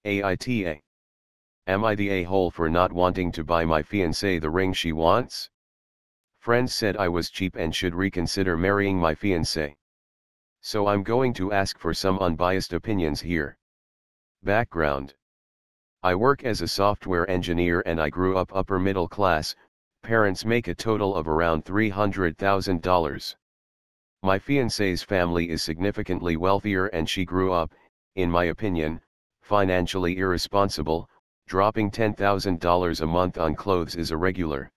AITA. Am I the a-hole for not wanting to buy my fiancée the ring she wants? Friends said I was cheap and should reconsider marrying my fiancée. So I'm going to ask for some unbiased opinions here. Background. I work as a software engineer and I grew up upper middle class. Parents make a total of around $300,000. My fiancé's family is significantly wealthier and she grew up, in my opinion, financially irresponsible. Dropping $10,000 a month on clothes is irregular.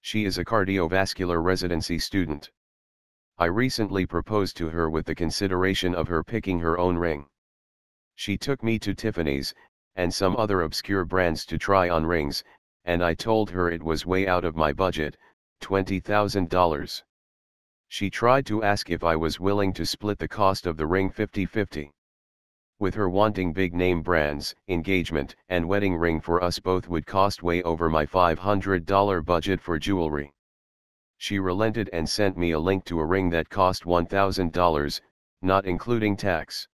She is a cardiovascular residency student. I recently proposed to her with the consideration of her picking her own ring. She took me to Tiffany's, and some other obscure brands to try on rings, and I told her it was way out of my budget, $20,000. She tried to ask if I was willing to split the cost of the ring 50-50. With her wanting big name brands, engagement and wedding ring for us both would cost way over my $500 budget for jewelry. She relented and sent me a link to a ring that cost $1,000, not including tax.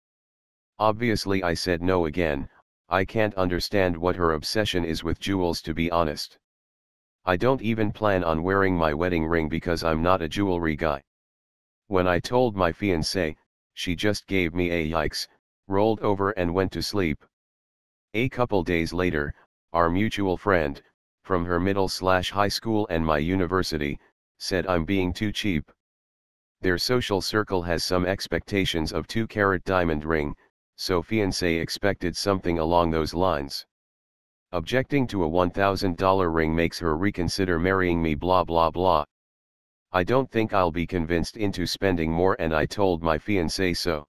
Obviously I said no again. I can't understand what her obsession is with jewels, to be honest. I don't even plan on wearing my wedding ring because I'm not a jewelry guy. When I told my fiancée, she just gave me a yikes, rolled over and went to sleep. A couple days later, our mutual friend, from her middle/high school and my university, said I'm being too cheap. Their social circle has some expectations of 2-carat diamond ring, so fiancé expected something along those lines. Objecting to a $1,000 ring makes her reconsider marrying me, blah blah blah. I don't think I'll be convinced into spending more and I told my fiancé so.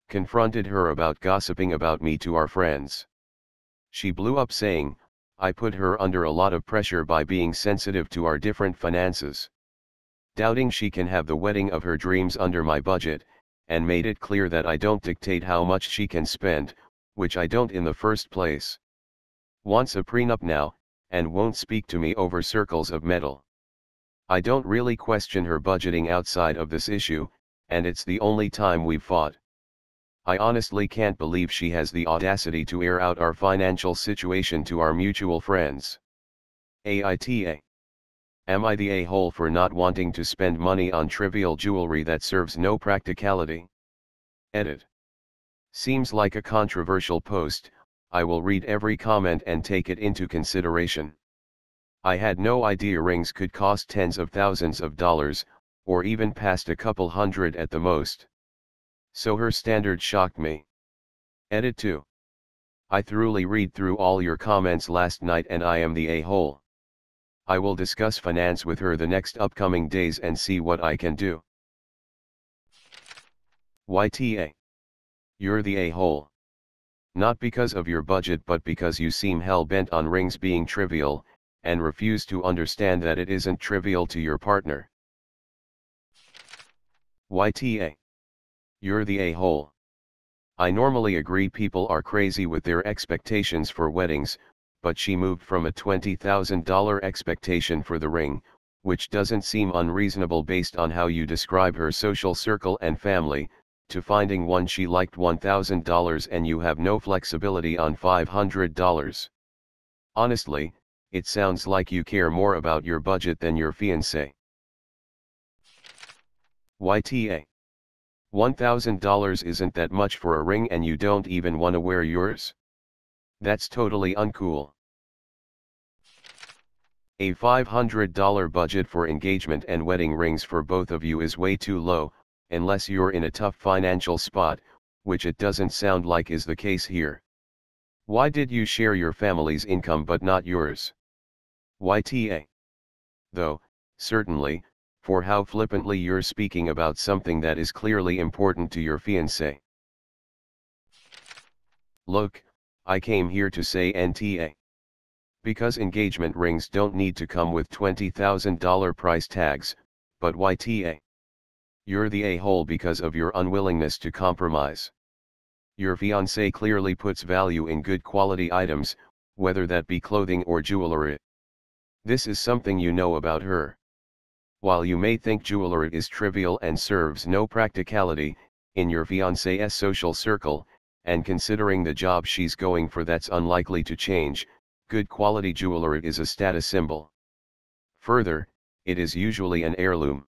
Confronted her about gossiping about me to our friends. She blew up saying, I put her under a lot of pressure by being sensitive to our different finances. Doubting she can have the wedding of her dreams under my budget, and made it clear that I don't dictate how much she can spend, which I don't in the first place. Wants a prenup now, and won't speak to me over circles of metal. I don't really question her budgeting outside of this issue, and it's the only time we've fought. I honestly can't believe she has the audacity to air out our financial situation to our mutual friends. AITA. Am I the a-hole for not wanting to spend money on trivial jewelry that serves no practicality? Edit. Seems like a controversial post. I will read every comment and take it into consideration. I had no idea rings could cost tens of thousands of dollars, or even past a couple hundred at the most. So her standard shocked me. Edit 2. I thoroughly read through all your comments last night and I am the a-hole. I will discuss finance with her the next upcoming days and see what I can do. YTA. You're the a-hole. Not because of your budget but because you seem hell-bent on rings being trivial, and refuse to understand that it isn't trivial to your partner. YTA. You're the a-hole. I normally agree people are crazy with their expectations for weddings, but she moved from a $20,000 expectation for the ring, which doesn't seem unreasonable based on how you describe her social circle and family, to finding one she liked $1,000 and you have no flexibility on $500. Honestly, it sounds like you care more about your budget than your fiancé. YTA. $1,000 isn't that much for a ring and you don't even want to wear yours? That's totally uncool. A $500 budget for engagement and wedding rings for both of you is way too low, unless you're in a tough financial spot, which it doesn't sound like is the case here. Why did you share your family's income but not yours? YTA. Though, certainly, for how flippantly you're speaking about something that is clearly important to your fiancé. Look, I came here to say NTA. Because engagement rings don't need to come with $20,000 price tags, but YTA. You're the a-hole because of your unwillingness to compromise. Your fiancé clearly puts value in good quality items, whether that be clothing or jewelry. This is something you know about her. While you may think jewelry is trivial and serves no practicality, in your fiancé's social circle, and considering the job she's going for that's unlikely to change, good quality jewelry is a status symbol. Further, it is usually an heirloom.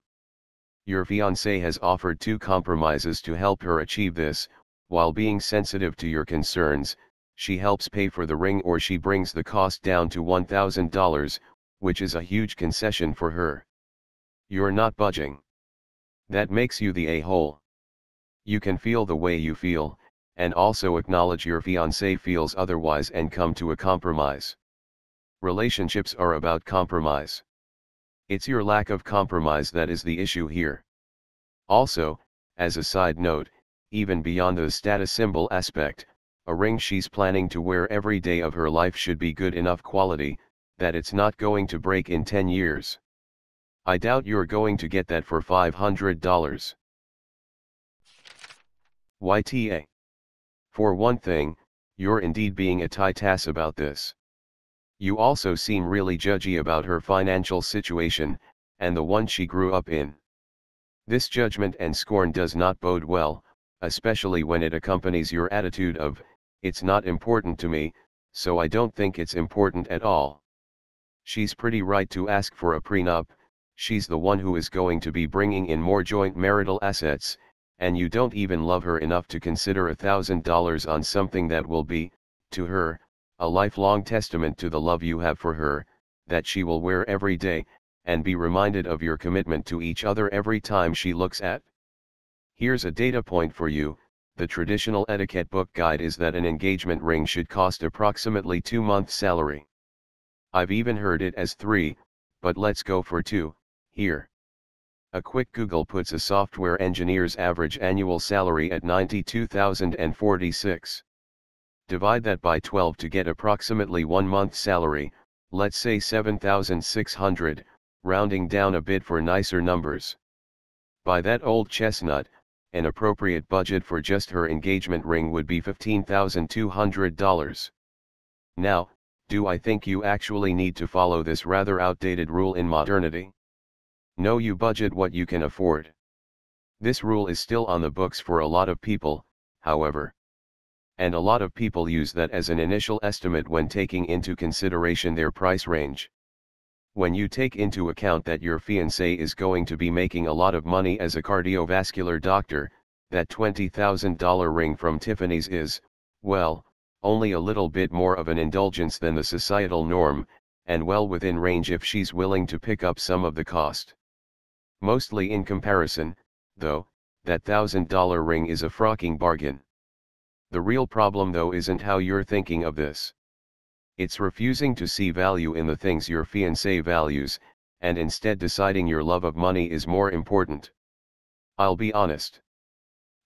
Your fiancé has offered 2 compromises to help her achieve this. While being sensitive to your concerns, she helps pay for the ring, or she brings the cost down to $1,000, which is a huge concession for her. You're not budging. That makes you the a-hole. You can feel the way you feel, and also acknowledge your fiancé feels otherwise and come to a compromise. Relationships are about compromise. It's your lack of compromise that is the issue here. Also, as a side note, even beyond the status symbol aspect, a ring she's planning to wear every day of her life should be good enough quality, that it's not going to break in 10 years. I doubt you're going to get that for $500. YTA. For one thing, you're indeed being a tight-ass about this. You also seem really judgy about her financial situation, and the one she grew up in. This judgment and scorn does not bode well, especially when it accompanies your attitude of, "It's not important to me, so I don't think it's important at all." She's pretty right to ask for a prenup. She's the one who is going to be bringing in more joint marital assets, and you don't even love her enough to consider $1,000 on something that will be, to her, a lifelong testament to the love you have for her, that she will wear every day, and be reminded of your commitment to each other every time she looks at. Here's a data point for you. The traditional etiquette book guide is that an engagement ring should cost approximately 2 months' salary. I've even heard it as 3, but let's go for 2, here. A quick Google puts a software engineer's average annual salary at $92,046. Divide that by 12 to get approximately 1 month's salary, let's say $7,600, rounding down a bit for nicer numbers. By that old chestnut, an appropriate budget for just her engagement ring would be $15,200. Now, do I think you actually need to follow this rather outdated rule in modernity? No, you budget what you can afford. This rule is still on the books for a lot of people, however. And a lot of people use that as an initial estimate when taking into consideration their price range. When you take into account that your fiancé is going to be making a lot of money as a cardiovascular doctor, that $20,000 ring from Tiffany's is, well, only a little bit more of an indulgence than the societal norm, and well within range if she's willing to pick up some of the cost. Mostly in comparison, though, that $1,000 ring is a frocking bargain. The real problem though isn't how you're thinking of this. It's refusing to see value in the things your fiancé values, and instead deciding your love of money is more important. I'll be honest.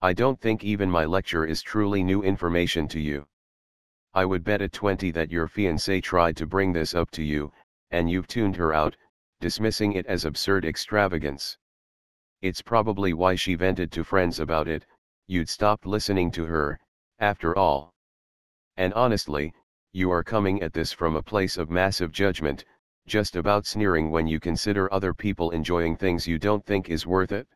I don't think even my lecture is truly new information to you. I would bet at 20 that your fiancé tried to bring this up to you, and you've tuned her out, dismissing it as absurd extravagance. It's probably why she vented to friends about it. You'd stopped listening to her, after all. And honestly, you are coming at this from a place of massive judgment, just about sneering when you consider other people enjoying things you don't think is worth it.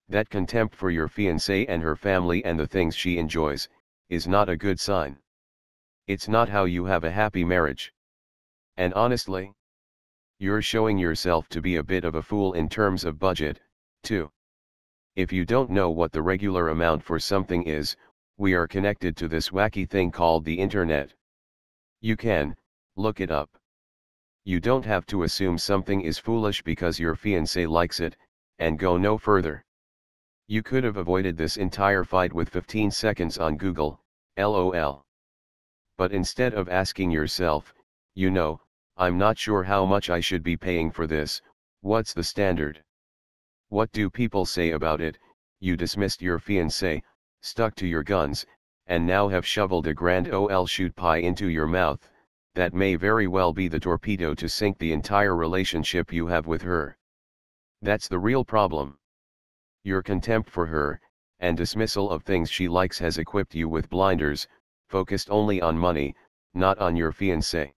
That contempt for your fiancée and her family and the things she enjoys, is not a good sign. It's not how you have a happy marriage. And honestly, you're showing yourself to be a bit of a fool in terms of budget, too. If you don't know what the regular amount for something is, we are connected to this wacky thing called the internet. You can look it up. You don't have to assume something is foolish because your fiancé likes it, and go no further. You could have avoided this entire fight with 15 seconds on Google, LOL. But instead of asking yourself, I'm not sure how much I should be paying for this, what's the standard? What do people say about it? You dismissed your fiancé, stuck to your guns, and now have shoveled a grand ol shoot pie into your mouth, that may very well be the torpedo to sink the entire relationship you have with her. That's the real problem. Your contempt for her, and dismissal of things she likes has equipped you with blinders, focused only on money, not on your fiancé.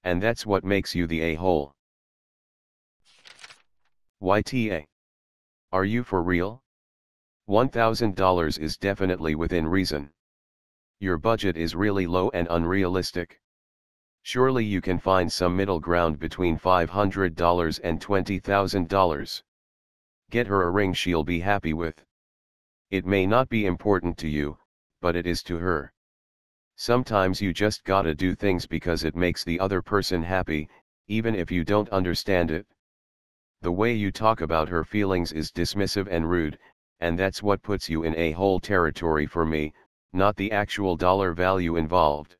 And that's what makes you the a-hole. YTA. Are you for real? $1,000 is definitely within reason. Your budget is really low and unrealistic. Surely you can find some middle ground between $500 and $20,000. Get her a ring she'll be happy with. It may not be important to you, but it is to her. Sometimes you just gotta do things because it makes the other person happy, even if you don't understand it. The way you talk about her feelings is dismissive and rude, and that's what puts you in a-hole territory for me, not the actual dollar value involved.